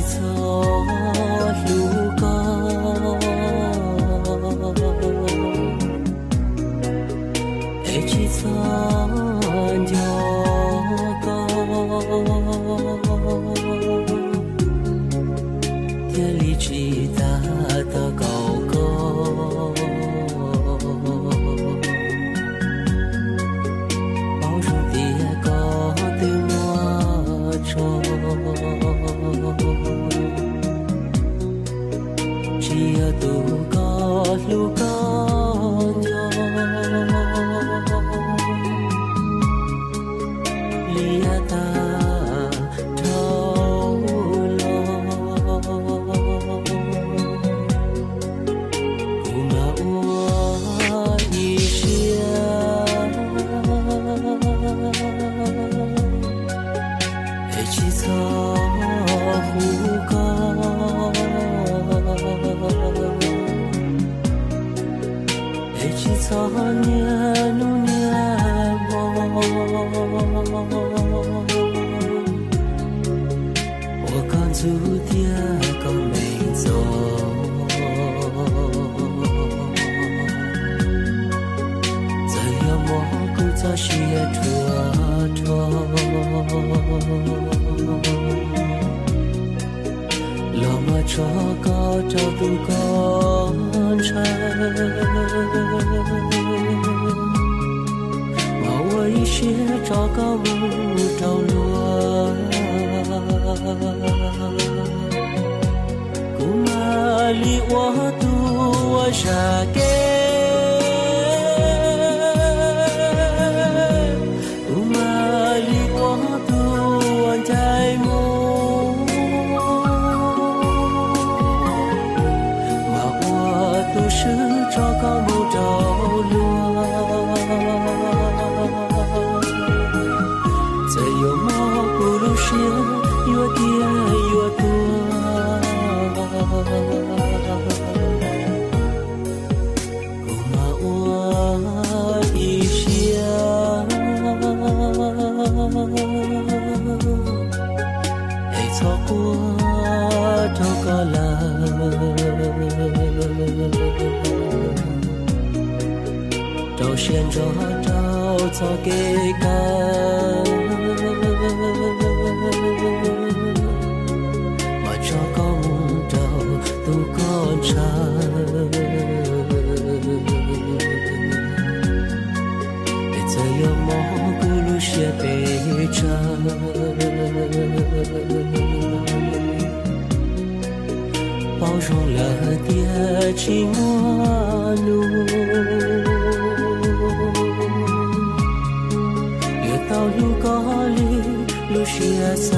草路高，一起草就高，天里起大的高高，包容的高的我愁。只要渡过路高离呀大头落，不骂我一声，一起走湖高。草年路年我刚走点个没走，怎样我故早些戳戳，老马车高照度高山。我一些找高木找落，古马里我渡我沙给，古马里我渡我在木，马我都是找高木找落。越跌越多，不骂我一声，黑草过找个来，找线找草给干。马找高木找都高山，再有蘑菇路些北站，包容了点寂寞路，越到路高里。路些散。